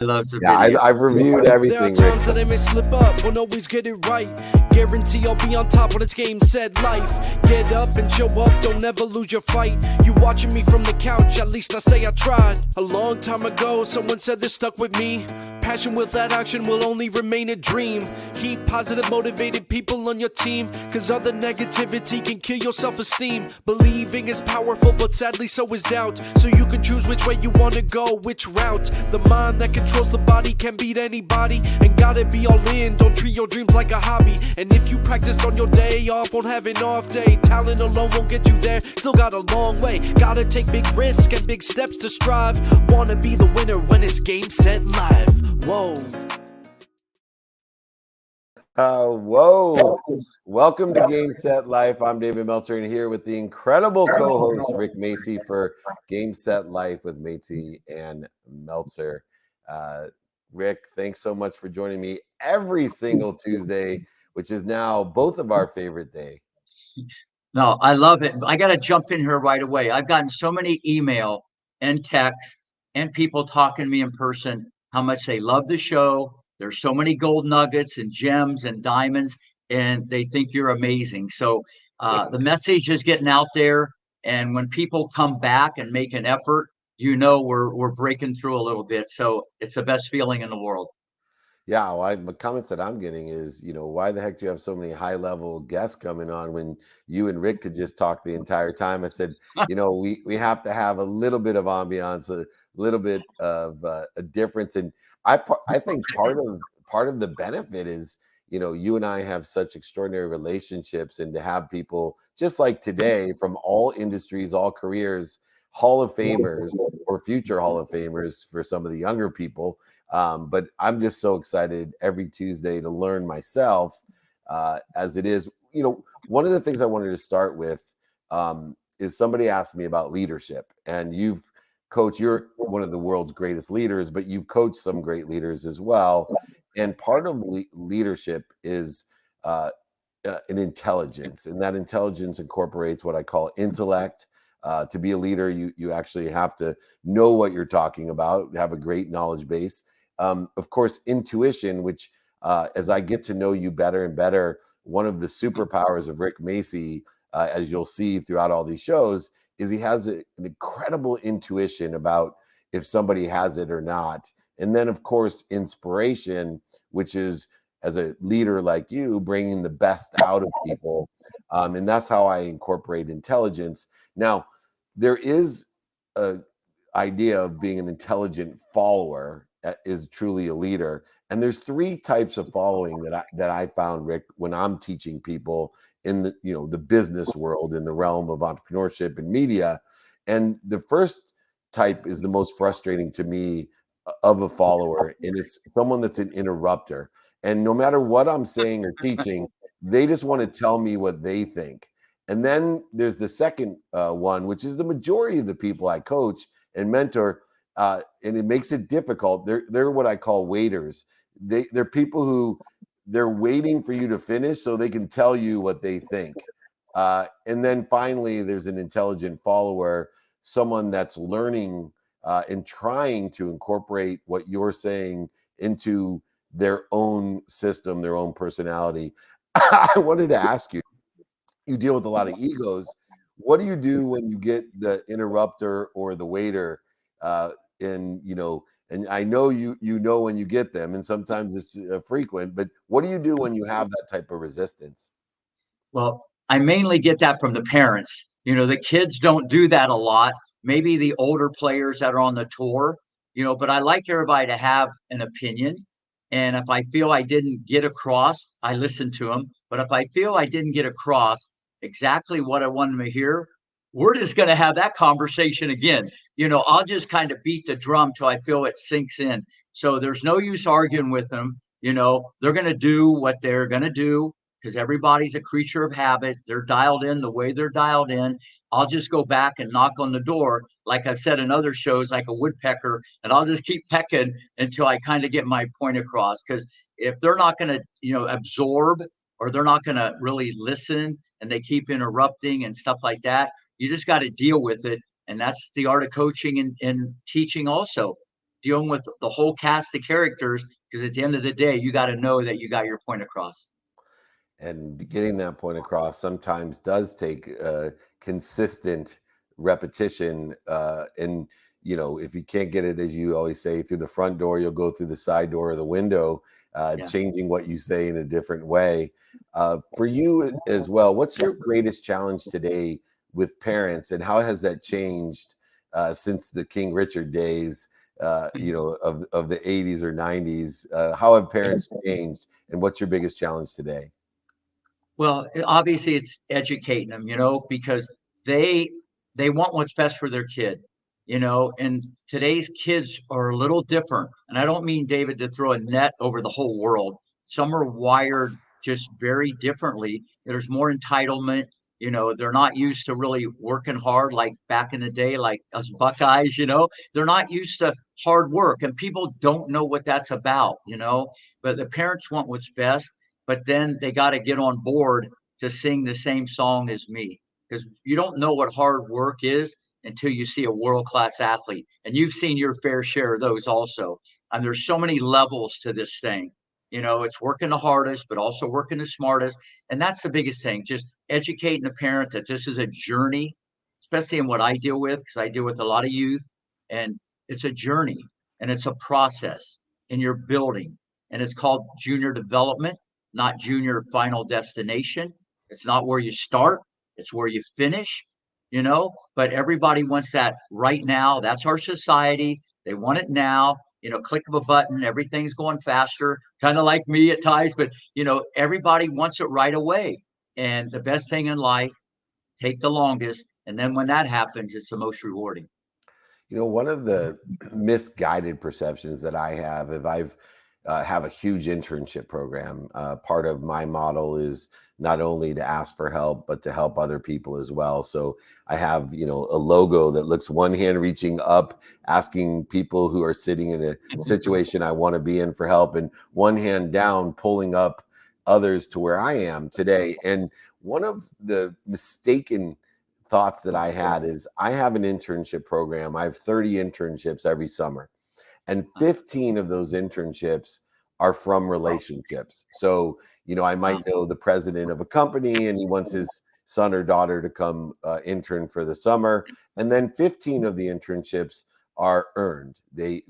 I love the Yeah, video. I've reviewed everything, There are Rick. times that I may slip up, won't always get it right. Guarantee I'll be on top when it's game, set, life. Get up and show up, don't ever lose your fight. You watching me from the couch, at least I say I tried. A long time ago, someone said this stuck with me. Passion without action will only remain a dream. Keep positive, motivated people on your team, cause other negativity can kill your self-esteem. Believing is powerful, but sadly so is doubt. So you can choose which way you wanna go, which route. The mind that controls the body can beat anybody, and gotta be all in, don't treat your dreams like a hobby. And if you practice on your day off, won't have an off day. Talent alone won't get you there, still got a long way. Gotta take big risks and big steps to strive. Wanna be the winner when it's game, set, live. Whoa. Whoa. Welcome to Game Set Life. I'm David Meltzer, and here with the incredible co-host Rick Macci for Game Set Life with Macci and Meltzer. Rick, thanks so much for joining me every single Tuesday, which is now both of our favorite day. No, I love it. I got to jump in here right away. I've gotten so many email and texts and people talking to me in person how much they love the show. There's so many gold nuggets and gems and diamonds, and they think you're amazing. So the message is getting out there, and when people come back and make an effort, you know we're breaking through a little bit. So it's the best feeling in the world. Yeah, well, the comments that I'm getting is, why the heck do you have so many high-level guests coming on when you and Rick could just talk the entire time? I said, we have to have a little bit of ambiance, a little bit of a difference, and I think part of the benefit is, you and I have such extraordinary relationships, and to have people just like today from all industries, all careers, Hall of Famers or future Hall of Famers for some of the younger people. But I'm just so excited every Tuesday to learn myself as it is. One of the things I wanted to start with is somebody asked me about leadership, and you're one of the world's greatest leaders, but you've coached some great leaders as well. And part of leadership is an intelligence, and that intelligence incorporates what I call intellect. To be a leader, you actually have to know what you're talking about, have a great knowledge base. Of course, intuition, which as I get to know you better and better, one of the superpowers of Rick Macci, as you'll see throughout all these shows, is he has an incredible intuition about if somebody has it or not. And then, of course, inspiration, which is, as a leader like you, bringing the best out of people. And that's how I incorporate intelligence. Now, there is a idea of being an intelligent follower is truly a leader. And there's three types of following that I found, Rick, when I'm teaching people in the business world, in the realm of entrepreneurship and media. And the first type is the most frustrating to me of a follower, and it's someone that's an interrupter. And no matter what I'm saying or teaching, they just want to tell me what they think. And then there's the second one, which is the majority of the people I coach and mentor, and it makes it difficult. They're what I call waiters. They're people who they're waiting for you to finish so they can tell you what they think. And then finally, there's an intelligent follower, someone that's learning and trying to incorporate what you're saying into their own system, their own personality. I wanted to ask you, you deal with a lot of egos. What do you do when you get the interrupter or the waiter? And I know you know when you get them, and sometimes it's frequent, but what do you do when you have that type of resistance? Well, I mainly get that from the parents. The kids don't do that a lot. Maybe the older players that are on the tour, but I like everybody to have an opinion. And if I feel I didn't get across, I listen to them. But if I feel I didn't get across exactly what I wanted to hear, we're just going to have that conversation again. I'll just kind of beat the drum till I feel it sinks in. So there's no use arguing with them. They're going to do what they're going to do because everybody's a creature of habit. They're dialed in the way they're dialed in. I'll just go back and knock on the door, like I've said in other shows, like a woodpecker, and I'll just keep pecking until I kind of get my point across. Because if they're not going to, absorb, or they're not going to really listen, and they keep interrupting and stuff like that, you just got to deal with it. And that's the art of coaching and teaching also. dealing with the whole cast of characters, because at the end of the day, you got to know that you got your point across. And getting that point across sometimes does take consistent repetition. And if you can't get it, as you always say, through the front door, you'll go through the side door or the window, Yeah. changing what you say in a different way. For you as well, what's your greatest challenge today with parents, and how has that changed since the King Richard days? Of the 80s or 90s. How have parents changed, and what's your biggest challenge today? Well, obviously it's educating them, because they they want what's best for their kid, and today's kids are a little different. And I don't mean, David, to throw a net over the whole world. Some are wired just very differently. There's more entitlement. They're not used to really working hard like back in the day, like us Buckeyes. They're not used to hard work, and people don't know what that's about. But the parents want what's best, but then they got to get on board to sing the same song as me, because you don't know what hard work is until you see a world-class athlete, and you've seen your fair share of those also. And there's so many levels to this thing. It's working the hardest but also working the smartest, and that's the biggest thing, just educating the parent that this is a journey, especially in what I deal with, because I deal with a lot of youth, and it's a journey, and it's a process, and you're building, and it's called junior development, not junior final destination. It's not where you start, it's where you finish. But everybody wants that right now. That's our society. They want it now. Click of a button, everything's going faster, kind of like me at times, but everybody wants it right away. And the best thing in life, take the longest. And then when that happens, it's the most rewarding. One of the misguided perceptions that I have, if I've have a huge internship program. Part of my model is not only to ask for help, but to help other people as well. So I have, a logo that looks one hand reaching up, asking people who are sitting in a situation I want to be in for help, and one hand down, pulling up others to where I am today. And one of the mistaken thoughts that I had is I have an internship program. I have 30 internships every summer, and 15 of those internships are from relationships. So, I might know the president of a company and he wants his son or daughter to come intern for the summer. And then 15 of the internships are earned. They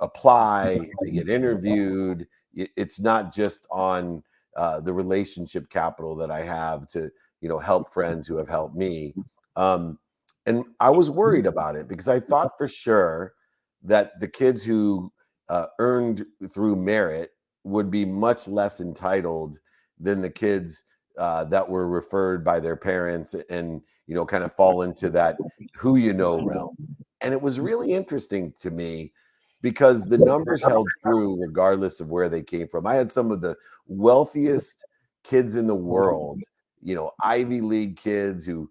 apply, they get interviewed. It's not just on the relationship capital that I have to, help friends who have helped me. And I was worried about it because I thought for sure that the kids who earned through merit would be much less entitled than the kids that were referred by their parents and, kind of fall into that realm. And it was really interesting to me because the numbers held true regardless of where they came from. I had some of the wealthiest kids in the world, Ivy League kids who,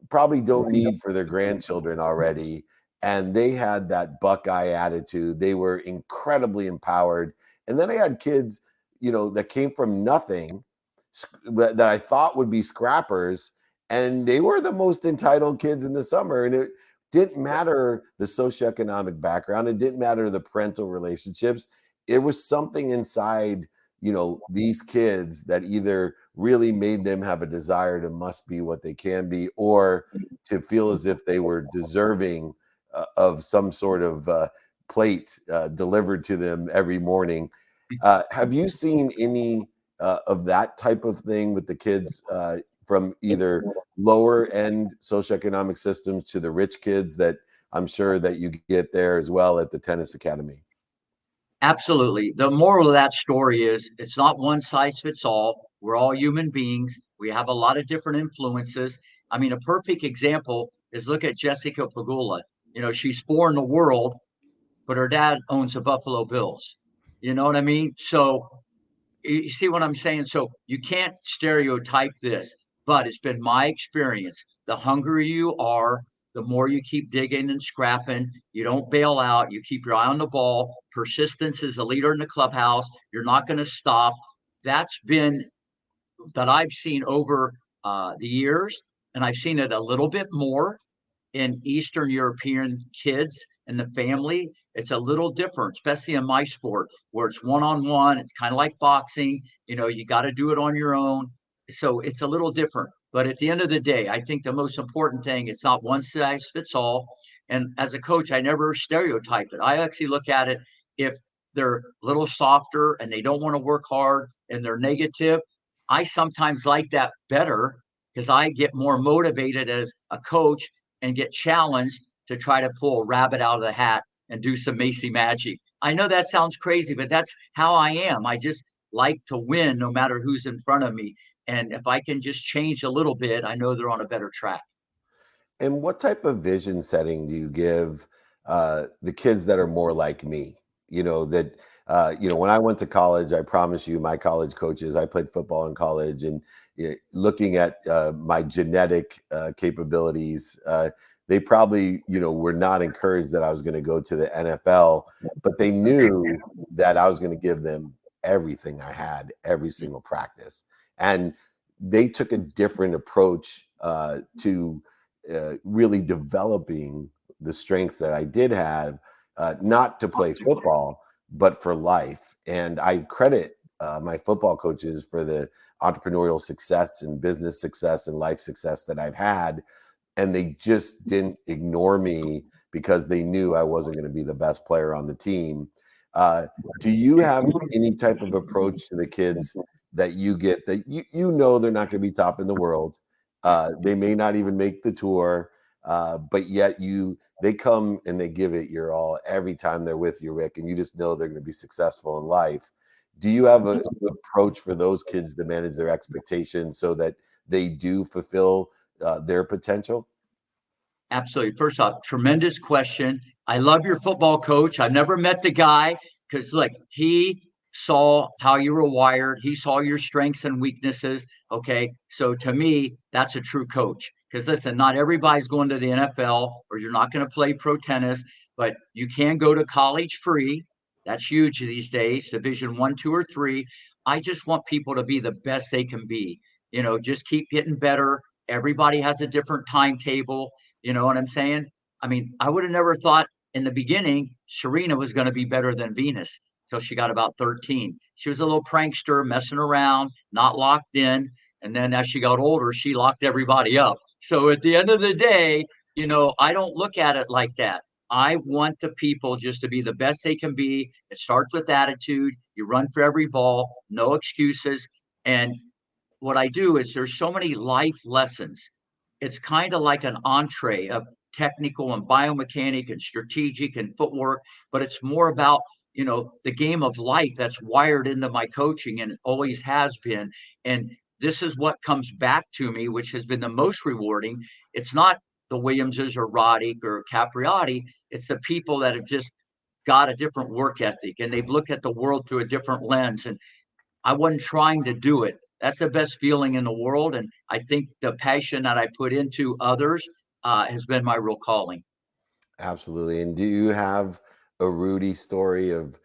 probably don't need for their grandchildren already, and they had that Buckeye attitude. They were incredibly empowered. And then I had kids, that came from nothing, that I thought would be scrappers, and they were the most entitled kids in the summer. And it didn't matter the socioeconomic background. It didn't matter the parental relationships. It was something inside, these kids that either really made them have a desire to must be what they can be, or to feel as if they were deserving of some sort of plate delivered to them every morning. Have you seen any of that type of thing with the kids from either lower end socioeconomic systems to the rich kids that I'm sure that you get there as well at the tennis academy? Absolutely. The moral of that story is it's not one size fits all. We're all human beings. We have a lot of different influences. I mean, a perfect example is look at Jessica Pagula. She's four in the world, but her dad owns the Buffalo Bills. You know what I mean? So you see what I'm saying? So you can't stereotype this, but it's been my experience. The hungrier you are, the more you keep digging and scrapping. You don't bail out. You keep your eye on the ball. Persistence is a leader in the clubhouse. You're not going to stop. That's been that I've seen over the years, and I've seen it a little bit more in Eastern European kids and the family, it's a little different, especially in my sport where it's one-on-one. It's kind of like boxing. You got to do it on your own. So it's a little different. But at the end of the day, I think the most important thing, it's not one size fits all. And as a coach, I never stereotype it. I actually look at it, if they're a little softer and they don't want to work hard and they're negative, I sometimes like that better because I get more motivated as a coach and get challenged to try to pull a rabbit out of the hat and do some Macy magic. I know that sounds crazy, but that's how I am. I just like to win no matter who's in front of me. And if I can just change a little bit, I know they're on a better track. And what type of vision setting do you give the kids that are more like me? When I went to college, I promise you, my college coaches, I played football in college, and looking at my genetic capabilities, they probably, were not encouraged that I was going to go to the NFL, but they knew that I was going to give them everything I had, every single practice. And they took a different approach to really developing the strength that I did have, not to play football, but for life. And I credit my football coaches for the entrepreneurial success and business success and life success that I've had. And they just didn't ignore me because they knew I wasn't going to be the best player on the team. Do you have any type of approach to the kids that you get that they're not going to be top in the world? They may not even make the tour, but yet they come and they give it your all every time they're with you, Rick, and you just know they're going to be successful in life. Do you have an approach for those kids to manage their expectations so that they do fulfill their potential? Absolutely. First off, tremendous question. I love your football coach. I've never met the guy because, look, he saw how you were wired. He saw your strengths and weaknesses. Okay. So to me, that's a true coach. Because listen, not everybody's going to the NFL, or you're not going to play pro tennis, but you can go to college free. That's huge these days, Division 1, 2, or 3. I just want people to be the best they can be. Just keep getting better. Everybody has a different timetable. You know what I'm saying? I mean, I would have never thought in the beginning Serena was going to be better than Venus till she got about 13. She was a little prankster, messing around, not locked in. And then as she got older, she locked everybody up. So at the end of the day, I don't look at it like that. I want the people just to be the best they can be. It starts with attitude. You run for every ball, no excuses. And what I do is there's so many life lessons. It's kind of like an entree of technical and biomechanic and strategic and footwork, but it's more about, the game of life that's wired into my coaching, and it always has been. And this is what comes back to me, which has been the most rewarding. It's not the Williamses or Roddick or Capriati. It's the people that have just got a different work ethic and they've looked at the world through a different lens. And I wasn't trying to do it. That's the best feeling in the world. And I think the passion that I put into others has been my real calling. Absolutely. And do you have a Rudy story of,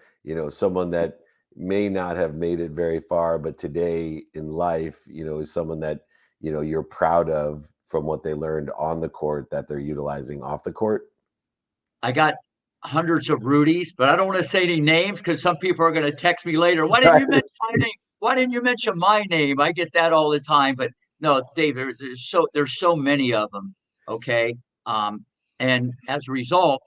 someone that may not have made it very far, but today in life, is someone that, you're proud of from what they learned on the court that they're utilizing off the court? I got hundreds of Rudies, but I don't want to say any names because some people are going to text me later. Why didn't you mention my name? Why didn't you mention my name? I get that all the time. But no, Dave, there's so many of them. Okay. And as a result,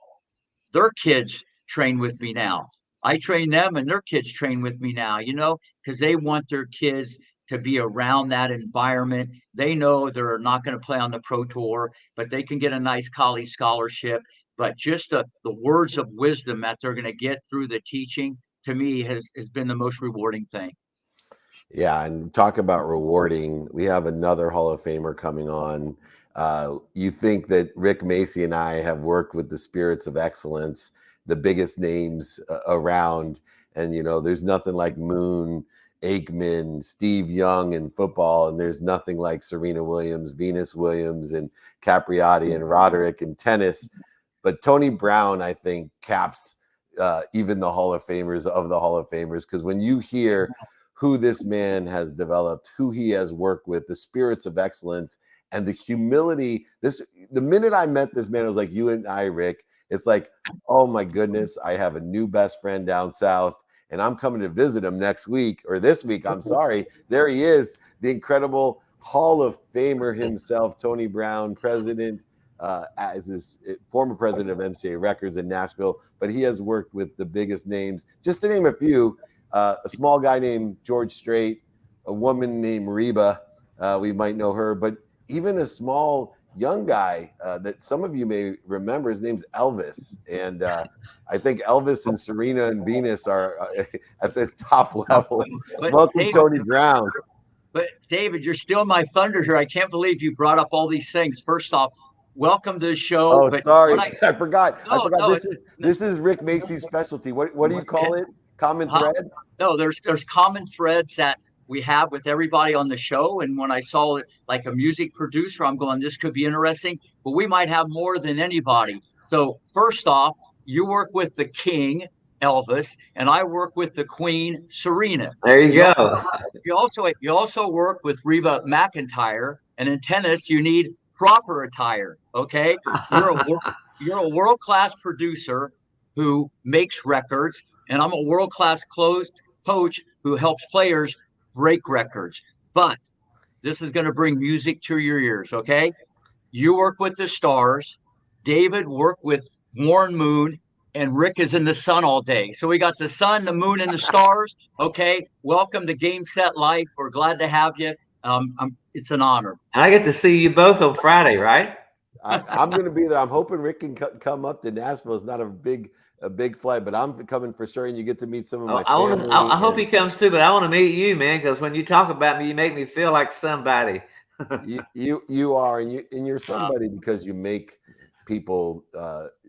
their kids train with me now. I train them and their kids train with me now, because they want their kids to be around that environment. They know they're not going to play on the pro tour, but they can get a nice college scholarship. But just the words of wisdom that they're going to get through the teaching, to me, has been the most rewarding thing. Yeah, and talk about rewarding. We have another Hall of Famer coming on. You think that Rick Macci and I have worked with the spirits of excellence, the biggest names around. And, there's nothing like Moon, Aikman, Steve Young in football. And there's nothing like Serena Williams, Venus Williams, and Capriati and Roderick in tennis. But Tony Brown, I think, caps even the Hall of Famers of the Hall of Famers. Because when you hear who this man has developed, who he has worked with, the spirits of excellence and the humility. The minute I met this man, I was like, you and I, Rick, It's like, oh my goodness, I have a new best friend down south, and I'm coming to visit him next week or this week. I'm sorry. There he is, the incredible Hall of Famer himself, Tony Brown, president, as his former president of MCA Records in Nashville, but he has worked with the biggest names. Just to name a few, a small guy named George Strait, a woman named Reba, we might know her, but even a small young guy that some of you may remember, his name's Elvis. And I think Elvis and Serena and Venus are at the top level. But Welcome, David, Tony Brown. But David, you're still my thunder here. I can't believe you brought up all these things. First off, welcome to the show. Oh, but sorry. I forgot. No, This is Rick Macci's specialty. What do you call it? Common thread? No, there's common threads that we have with everybody on the show. And when I saw it like a music producer, I'm going, this could be interesting, but we might have more than anybody. So first off, you work with the king, Elvis, and I work with the queen, Serena. There you go. You also work with Reba McEntire, and in tennis, you need proper attire. Okay, you're a world-class producer who makes records, and I'm a world-class coach who helps players break records. But this is going to bring music to your ears. Okay, you work with the stars. David worked with Warren Moon, and Rick is in the sun all day. So we got the sun, the moon, and the stars. Okay, welcome to Game Set Life. We're glad to have you. It's an honor. And I get to see you both on Friday, right? I'm going to be there. I'm hoping Rick can come up to Nashville. It's not a big flight, but I'm coming for sure. And you get to meet some of my family. I hope he comes too, but I want to meet you, man, because when you talk about me, you make me feel like somebody. you are, and you're somebody because you make people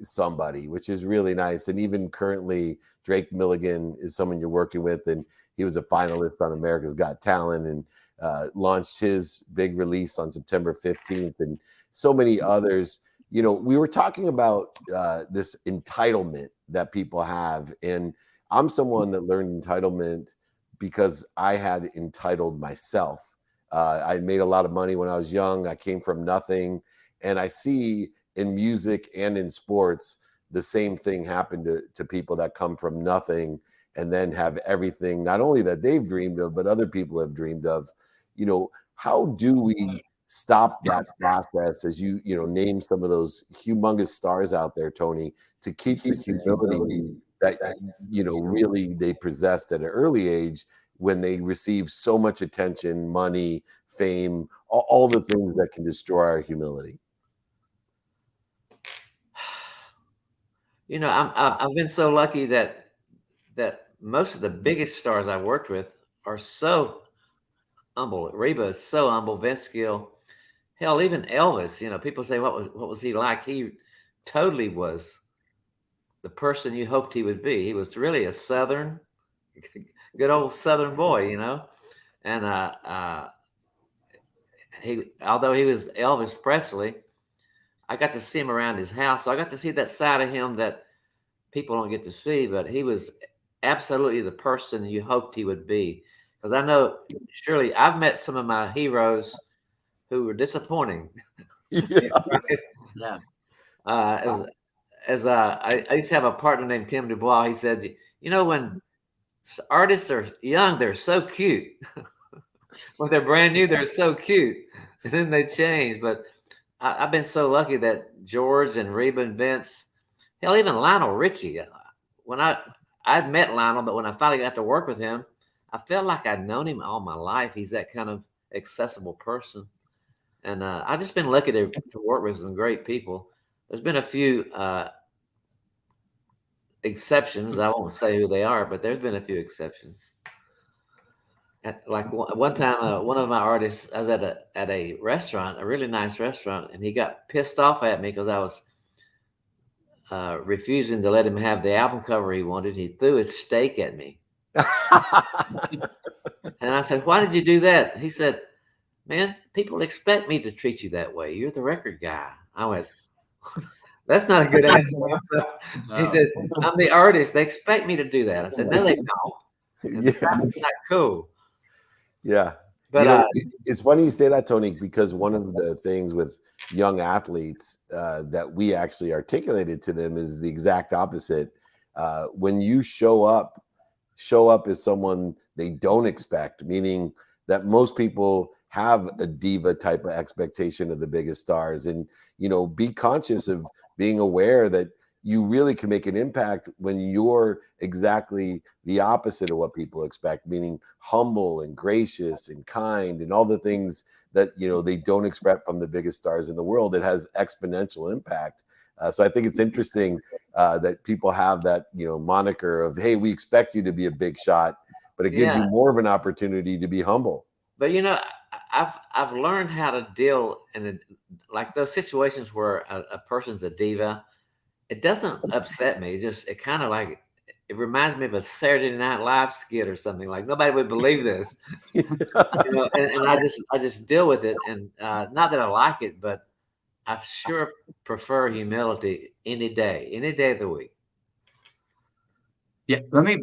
somebody, which is really nice. And even currently, Drake Milligan is someone you're working with, and he was a finalist on America's Got Talent and launched his big release on September 15th, and so many others. You know, we were talking about this entitlement that people have, and I'm someone that learned entitlement because I had entitled myself. I made a lot of money when I was young. I came from nothing, and I see in music and in sports the same thing happen to people that come from nothing and then have everything, not only that they've dreamed of, but other people have dreamed of. You know, how do we stop that process, as you name some of those humongous stars out there, Tony, to keep the humility that really they possessed at an early age when they receive so much attention, money, fame, all the things that can destroy our humility? You know, I've been so lucky that most of the biggest stars I worked with are so humble. Reba is so humble. Vince Gill, hell, even Elvis. You know, people say, what was he like? He totally was the person you hoped he would be. He was really a Southern, good old Southern boy, you know. And although he was Elvis Presley, I got to see him around his house. So I got to see that side of him that people don't get to see, but he was absolutely the person you hoped he would be. Because I know, surely, I've met some of my heroes who were disappointing. Yeah. Yeah. I used to have a partner named Tim Dubois. He said, you know, when artists are young, they're so cute. When they're brand new, they're so cute. And then they change. But I've been so lucky that George and Reba and Vince, hell, even Lionel Richie. When I'd met Lionel, but when I finally got to work with him, I felt like I'd known him all my life. He's that kind of accessible person. And I've just been lucky to work with some great people. There's been a few exceptions. I won't say who they are, but there's been a few exceptions. Like one time, one of my artists, I was at a restaurant, a really nice restaurant, and he got pissed off at me because I was refusing to let him have the album cover he wanted. He threw his steak at me. And I said, why did you do that? He said, man, people expect me to treat you that way. You're the record guy. I went, that's not a good answer. No. He said, I'm the artist. They expect me to do that. I said, no, they don't. Yeah. That's not cool. Yeah. But it's funny you say that, Tony, because one of the things with young athletes that we actually articulated to them is the exact opposite. When you show up as someone they don't expect, meaning that most people have a diva type of expectation of the biggest stars, and be conscious of being aware that you really can make an impact when you're exactly the opposite of what people expect, meaning humble and gracious and kind and all the things that they don't expect from the biggest stars in the world. It has exponential impact. So I think it's interesting that people have that moniker of, hey, we expect you to be a big shot, but it gives you more of an opportunity to be humble. But I've learned how to deal in like those situations where a person's a diva. It doesn't upset me. It kind of like, it reminds me of a Saturday Night Live skit or something. Like, nobody would believe this, and I just deal with it. And not that I like it, but I sure prefer humility any day of the week. Yeah, let me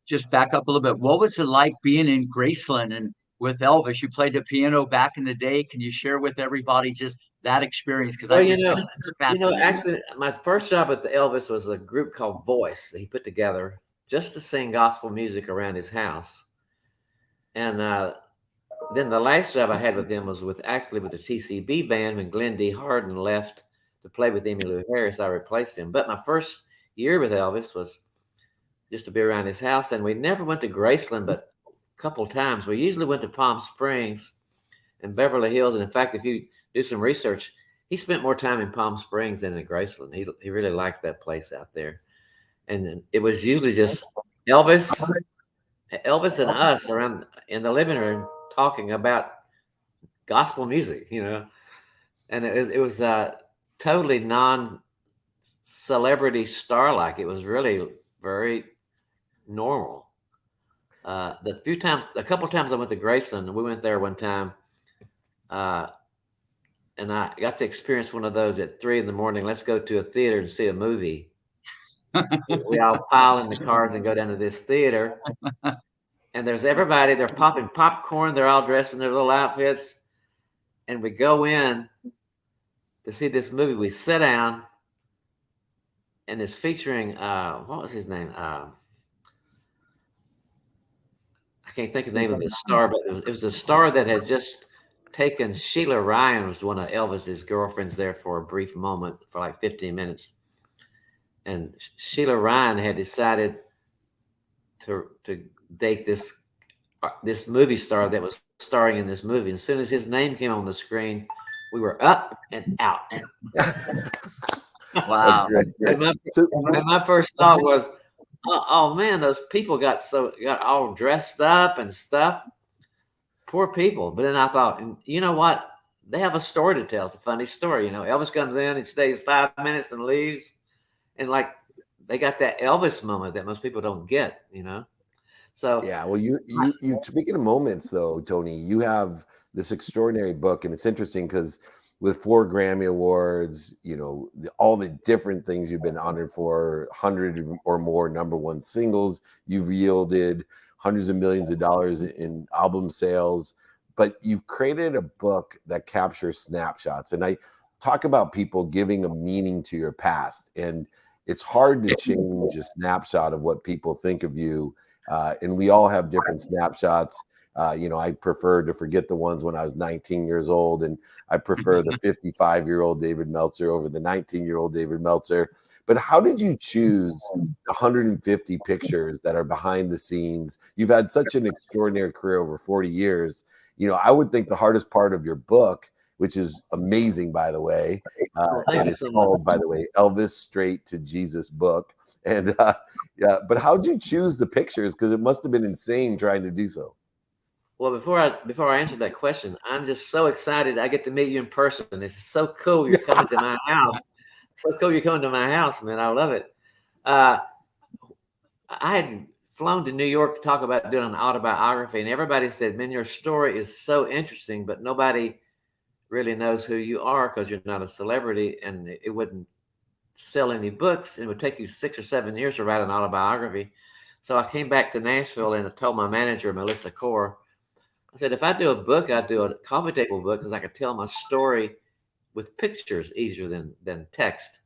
just back up a little bit. What was it like being in Graceland and with Elvis? You played the piano back in the day. Can you share with everybody just that experience? Because Well, I just find it fascinating. actually, my first job at the Elvis was a group called Voice that he put together just to sing gospel music around his house. And then the last job I had with them was with the TCB band. When Glenn D. Harden left to play with Emmylou Harris, I replaced him. But my first year with Elvis was just to be around his house. And we never went to Graceland, but a couple of times. We usually went to Palm Springs and Beverly Hills. And in fact, if you do some research, he spent more time in Palm Springs than in Graceland. He really liked that place out there. And it was usually just Elvis and us around in the living room talking about gospel music, and it was totally non-celebrity star-like. It was really very normal. A couple of times I went to Graceland, and we went there one time, and I got to experience one of those at 3 a.m. Let's go to a theater and see a movie. We all pile in the cars and go down to this theater. And there's everybody, they're popping popcorn. They're all dressed in their little outfits. And we go in to see this movie. We sit down, and it's featuring, what was his name? I can't think of the name of the star, but it was a star that had just taken Sheila Ryan, was one of Elvis's girlfriends there for a brief moment, for like 15 minutes. And Sheila Ryan had decided to date this movie star that was starring in this movie. And as soon as his name came on the screen, we were up and out. Wow. And my first thought was, oh man, those people got all dressed up and stuff. Poor people. But then I thought, you know what? They have a story to tell. It's a funny story. Elvis comes in and stays 5 minutes and leaves. And like, they got that Elvis moment that most people don't get, So yeah, well, you speaking of moments though, Tony, you have this extraordinary book, and it's interesting because with 4 Grammy Awards, all the different things you've been honored for, 100 or more #1 singles, you've yielded hundreds of millions of dollars in album sales, but you've created a book that captures snapshots. And I talk about people giving a meaning to your past, and it's hard to change a snapshot of what people think of you. And we all have different snapshots. I prefer to forget the ones when I was 19 years old, and I prefer the 55-year-old David Meltzer over the 19-year-old David Meltzer. But how did you choose the 150 pictures that are behind the scenes? You've had such an extraordinary career over 40 years. I would think the hardest part of your book, which is amazing, by the way, and it's called, by the way, Elvis Straight to Jesus book. And but how'd you choose the pictures? Because it must have been insane trying to do so. Well, before I answer that question, I'm just so excited I get to meet you in person. It's so cool you're coming to my house. So cool you're coming to my house, man. I love it. I had flown to New York to talk about doing an autobiography, and everybody said, man, your story is so interesting, but nobody really knows who you are because you're not a celebrity, and it wouldn't sell any books. It would take you 6 or 7 years to write an autobiography. So I came back to Nashville and I told my manager, Melissa Core, I I said, if I do a book, I'd do a coffee table book because I could tell my story with pictures easier than text.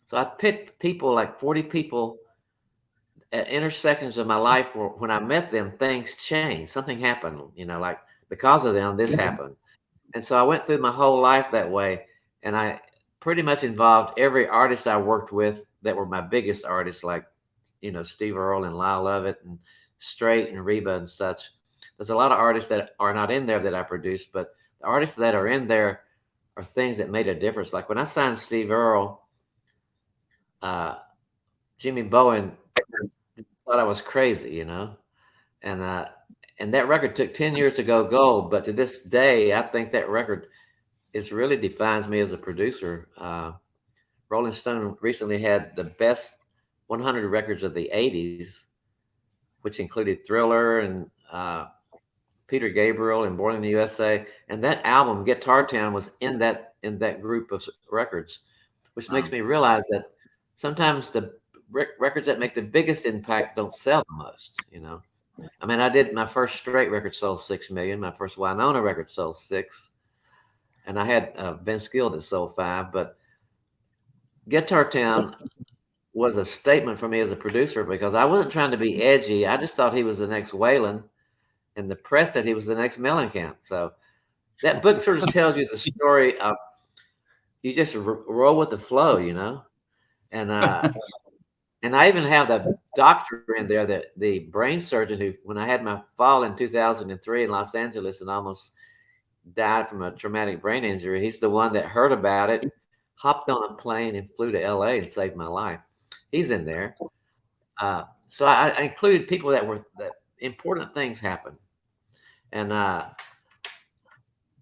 So I picked people, like 40 people at intersections of my life where when I met them, things changed. Something happened, like because of them, this happened. And so I went through my whole life that way. And I pretty much involved every artist I worked with that were my biggest artists, like, Steve Earle and Lyle Lovett and Strait and Reba and such. There's a lot of artists that are not in there that I produced, but the artists that are in there are things that made a difference. Like when I signed Steve Earle, Jimmy Bowen thought I was crazy, and that record took 10 years to go gold. But to this day, I think that record really defines me as a producer. Rolling Stone recently had the best 100 records of the 80s, which included Thriller and Peter Gabriel and Born in the USA. And that album, Guitar Town, was in that group of records, which makes me realize that sometimes the records that make the biggest impact don't sell the most, I mean, I did my first Strait record sold 6 million. My first Winona record sold 6. And I had Vince Gill that sold 5. But Guitar Town was a statement for me as a producer because I wasn't trying to be edgy. I just thought he was the next Waylon, and the press said he was the next Mellencamp. So that book sort of tells you the story of you just roll with the flow, And and I even have the doctor in there, the brain surgeon who, when I had my fall in 2003 in Los Angeles and almost died from a traumatic brain injury, he's the one that heard about it, hopped on a plane and flew to LA and saved my life. He's in there. So I included people that important things happened. And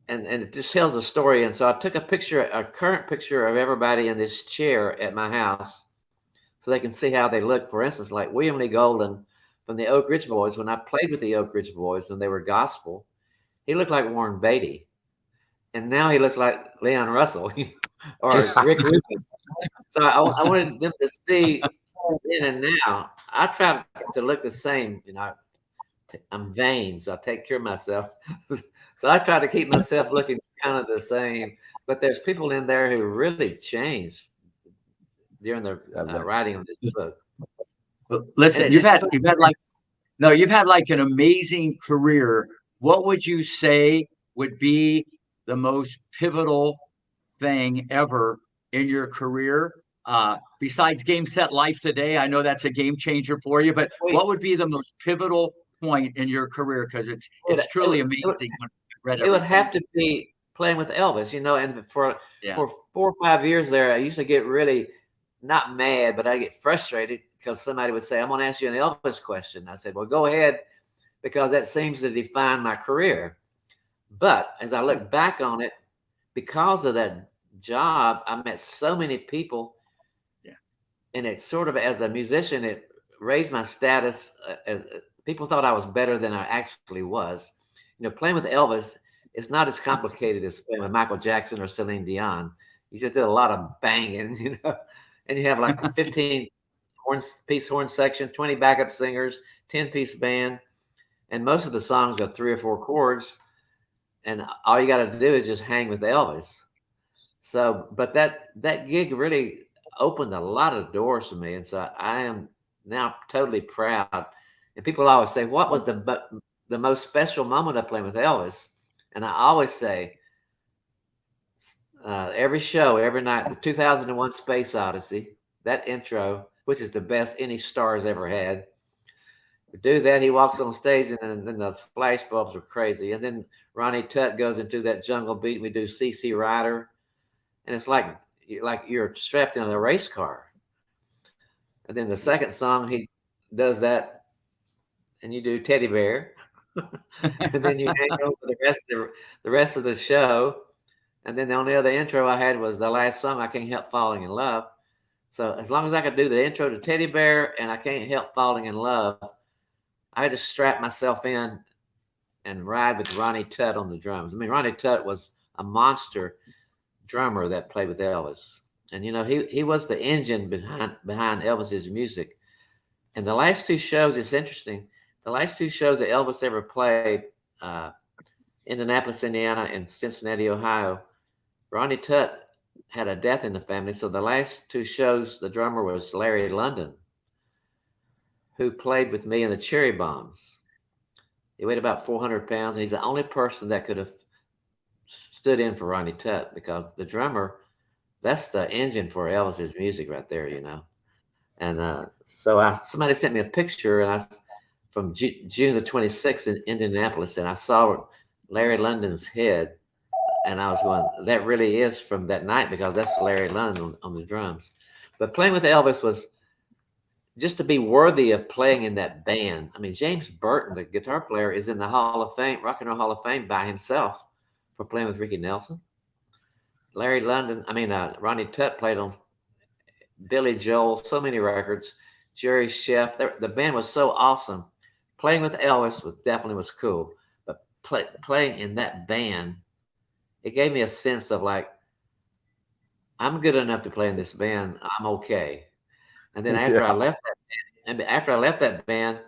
it just tells a story. And so I took a current picture of everybody in this chair at my house so they can see how they look. For instance, like William Lee Golden from the Oak Ridge Boys. When I played with the Oak Ridge Boys and they were gospel, he looked like Warren Beatty. And now he looks like Leon Russell or Rick Rubin. So I wanted them to see then and now. I try to look the same. I'm vain, so I take care of myself. So I try to keep myself looking kind of the same. But there's people in there who really changed during the writing of this book. But listen, you've had like an amazing career. What would you say would be the most pivotal thing ever in your career? Besides Game Set Life today, I know that's a game changer for you, but what would be the most pivotal point in your career? Because it's truly amazing when you read everything. It would have to be playing with Elvis, and for 4 or 5 years there, I used to get really not mad, but I get frustrated because somebody would say, I'm going to ask you an Elvis question. I said, well, go ahead, because that seems to define my career. But as I look back on it, because of that job, I met so many people. Yeah. And it sort of, as a musician, it raised my status. People thought I was better than I actually was. Playing with Elvis is not as complicated as playing with Michael Jackson or Celine Dion. You just did a lot of banging, and you have like a 15 piece horn section, 20 backup singers, 10-piece band. And most of the songs are 3 or 4 chords. And all you got to do is just hang with Elvis. So, but that gig really opened a lot of doors for me. And so I am now totally proud. And people always say, what was the most special moment of playing with Elvis? And I always say, every show, every night, the 2001 Space Odyssey, that intro, which is the best any star has ever had. We do that, he walks on stage, and then the flash bulbs are crazy. And then Ronnie Tutt goes into that jungle beat. We do CC Rider. And it's like you're strapped in a race car. And then the second song, he does that, and you do Teddy Bear. And then you hang over the rest of the show. And then the only other intro I had was the last song, I Can't Help Falling in Love. So as long as I could do the intro to Teddy Bear and I Can't Help Falling in Love, I had to strap myself in and ride with Ronnie Tutt on the drums. I mean, Ronnie Tutt was a monster drummer that played with Elvis. And, he was the engine behind Elvis's music. And the last 2 shows, it's interesting. The last 2 shows that Elvis ever played, Indianapolis, Indiana, and Cincinnati, Ohio. Ronnie Tutt had a death in the family, so the last two shows, the drummer was Larry London, who played with me in the Cherry Bombs. He weighed about 400 pounds, and he's the only person that could have stood in for Ronnie Tutt, because the drummer, that's the engine for Elvis's music right there, you know. And so somebody sent me a picture, and from June the 26th in Indianapolis, and I saw Larry London's head, and I was going, that really is from that night, because that's Larry London on the drums. But playing with Elvis was just to be worthy of playing in that band. I mean, James Burton, the guitar player, is in the Hall of Fame, Rock and Roll Hall of Fame, by himself for playing with Ricky Nelson. Ronnie Tutt played on Billy Joel, so many records. Jerry Sheff, the band was so awesome. Playing with Elvis definitely was cool, but playing in that band, it gave me a sense of like, I'm good enough to play in this band. I'm okay. And then after Yeah. I left that band,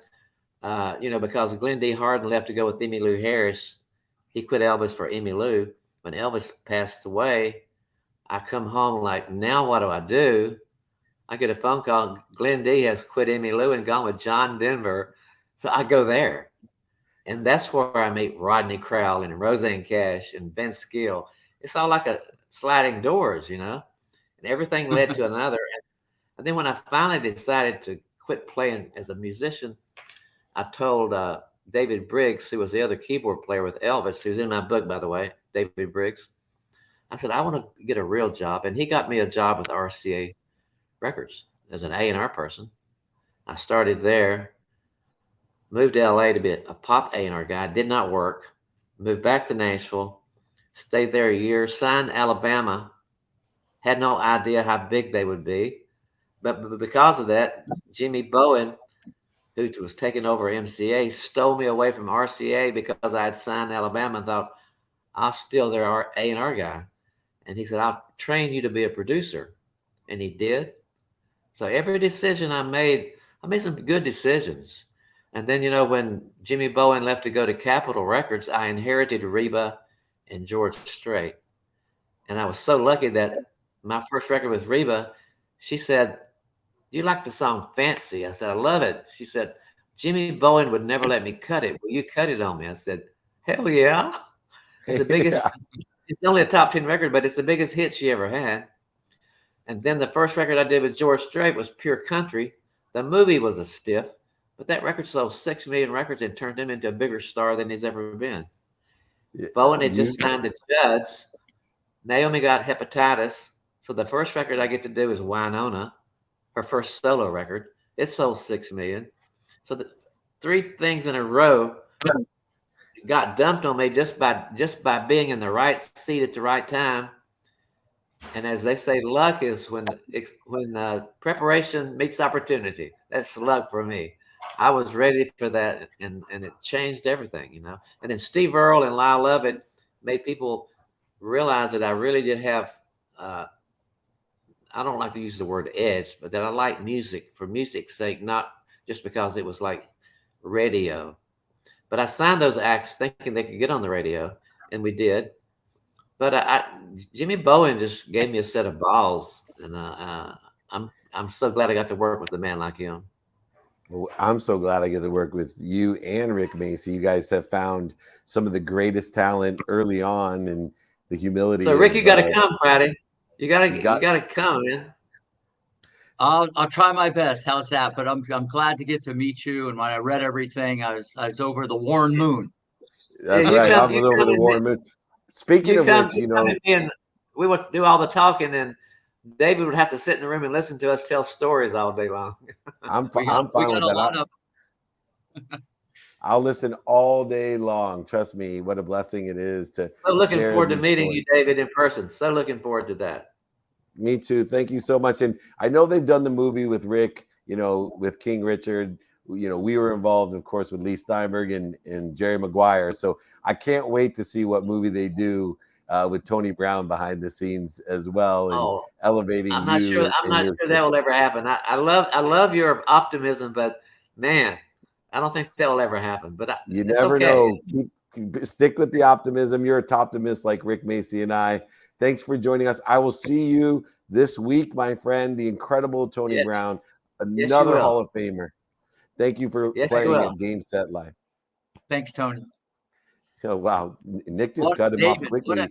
because Glenn D. Hardin left to go with Emmylou Harris, he quit Elvis for Emmylou. When Elvis passed away, I come home like, now what do I do? I get a phone call. Glenn D has quit Emmylou and gone with John Denver. So I go there. And that's where I meet Rodney Crowell and Roseanne Cash and Vince Gill. It's all like a sliding doors, you know, and everything led to another. And then when I finally decided to quit playing as a musician, I told David Briggs, who was the other keyboard player with Elvis, who's in my book, by the way, David Briggs. I said, I want to get a real job. And he got me a job with RCA Records as an A&R person. I started there, moved to LA to be a pop A&R guy. Did not work. Moved back to Nashville, stayed there a year, signed Alabama. Had no idea how big they would be. But because of that, Jimmy Bowen, who was taking over MCA, stole me away from RCA because I had signed Alabama and thought, I'll steal their A&R guy. And he said, I'll train you to be a producer. And he did. So every decision I made some good decisions. And then, when Jimmy Bowen left to go to Capitol Records, I inherited Reba and George Strait. And I was so lucky that my first record with Reba, she said, you like the song Fancy? I said, I love it. She said, Jimmy Bowen would never let me cut it. Will you cut it on me? I said, hell yeah. It's the biggest, It's only a top 10 record, but it's the biggest hit she ever had. And then the first record I did with George Strait was Pure Country. The movie was a stiff, but that record sold 6 million records and turned him into a bigger star than he's ever been. Yeah. Bowen had just signed to Judd's. Naomi got hepatitis. So the first record I get to do is Winona, her first solo record. It sold 6 million. So the 3 things in a row got dumped on me just by being in the right seat at the right time. And as they say, luck is when preparation meets opportunity. That's luck for me. I was ready for that, and it changed everything, And then Steve Earle and Lyle Lovett made people realize that I really did have, I don't like to use the word edge, but that I like music for music's sake, not just because it was like radio. But I signed those acts thinking they could get on the radio, and we did. But Jimmy Bowen just gave me a set of balls, and I'm so glad I got to work with a man like him. Well, I'm so glad I get to work with you and Rick Macy. You guys have found some of the greatest talent early on, and the humility. So Rick, you got to come, Friday. You got to come, man. I'll try my best. How's that? But I'm glad to get to meet you. And when I read everything, I was over the Warren Moon. That's right. I was over the Warren Moon. Speaking of which, we would do all the talking, and David would have to sit in the room and listen to us tell stories all day long. I'm fine with that. I'll listen all day long. Trust me, what a blessing it is to. So looking forward to meeting you, David, in person. So looking forward to that. Me too. Thank you so much. And I know they've done the movie with Rick, with King Richard. We were involved, of course, with Lee Steinberg and Jerry Maguire. So I can't wait to see what movie they do with Tony Brown behind the scenes as well, and elevating. I'm not sure that will ever happen. I love your optimism, but man, I don't think that will ever happen. But you never know. Stick with the optimism. You're a optimist like Rick Macci and I. Thanks for joining us. I will see you this week, my friend, the incredible Tony Yes. Brown, Yes, you another will. Hall of Famer. Thank you for Yes, you playing will. at Game Set Live. Thanks, Tony. Oh, wow. Nick just cut him off David, quickly.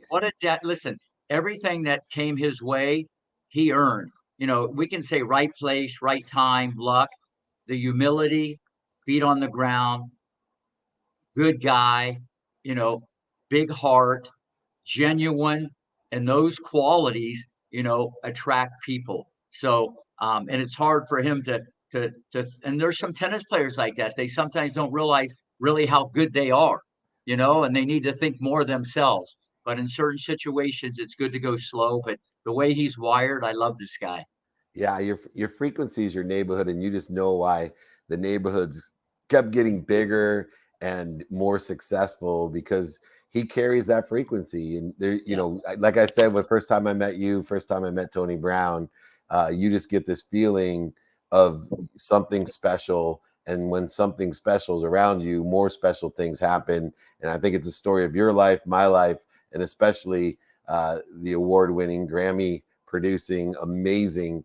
listen, everything that came his way, he earned. We can say right place, right time, luck, the humility, feet on the ground, good guy, you know, big heart, genuine, and those qualities, attract people. So, and it's hard for him and there's some tennis players like that. They sometimes don't realize really how good they are, and they need to think more themselves. But in certain situations, it's good to go slow. But the way he's wired, I love this guy. Yeah, your frequency is your neighborhood, and you just know why the neighborhoods kept getting bigger and more successful because he carries that frequency. And there, like I said, when first time I met you, first time I met Tony Brown, you just get this feeling of something special. And when something special is around you, more special things happen. And I think it's a story of your life, my life, and especially the award-winning, Grammy-producing, amazing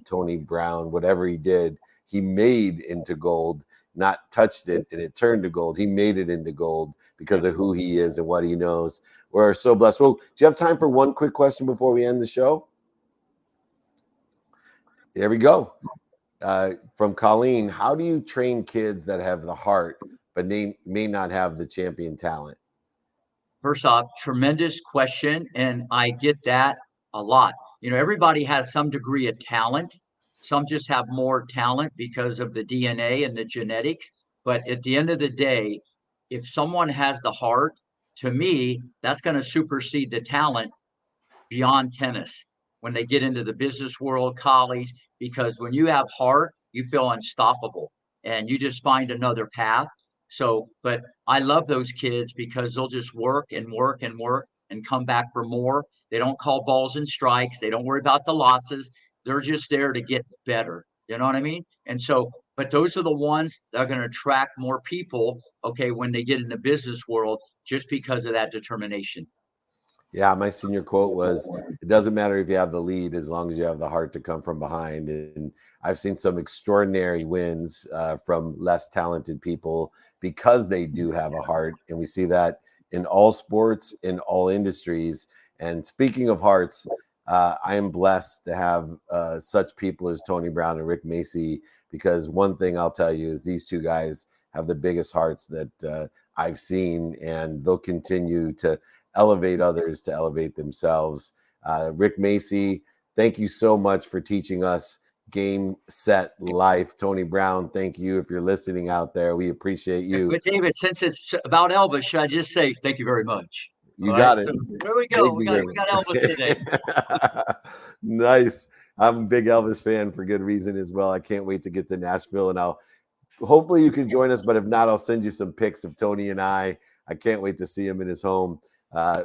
Tony Brown. Whatever he did, he made into gold, not touched it and it turned to gold. He made it into gold because of who he is and what he knows. We're so blessed. Well, do you have time for one quick question before we end the show? There we go. From Colleen, how do you train kids that have the heart but may not have the champion talent? First off, tremendous question, and I get that a lot. Everybody has some degree of talent. Some just have more talent because of the DNA and the genetics. But at the end of the day, if someone has the heart, to me, that's going to supersede the talent beyond tennis when they get into the business world, college, because when you have heart, you feel unstoppable and you just find another path. So, but I love those kids because they'll just work and work and work and come back for more. They don't call balls and strikes. They don't worry about the losses. They're just there to get better. You know what I mean? And so, but those are the ones that are going to attract more people, okay, when they get in the business world, just because of that determination. Yeah, my senior quote was, it doesn't matter if you have the lead as long as you have the heart to come from behind. And I've seen some extraordinary wins from less talented people because they do have a heart. And we see that in all sports, in all industries. And speaking of hearts, I am blessed to have such people as Tony Brown and Rick Macci, because one thing I'll tell you is these two guys have the biggest hearts that I've seen, and they'll continue to elevate others to elevate themselves. Rick Macci, thank you so much for teaching us Game Set Life. Tony Brown, thank you if you're listening out there. We appreciate you. But David, since it's about Elvis, should I just say thank you very much? You got it. So there we go. We got Elvis today. Nice. I'm a big Elvis fan for good reason as well. I can't wait to get to Nashville, and hopefully you can join us, but if not, I'll send you some pics of Tony and I can't wait to see him in his home.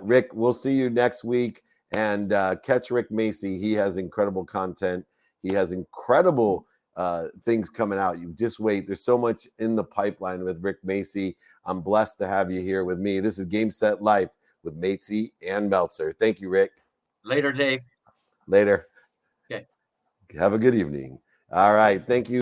Rick, we'll see you next week, and catch Rick Macci. He has incredible content. He has incredible things coming out. You just wait. There's so much in the pipeline with Rick Macci. I'm blessed to have you here with me. This is Game Set Life with Macci and Meltzer. Thank you, Rick. Later, Dave. Later. Okay. Have a good evening. All right. Thank you.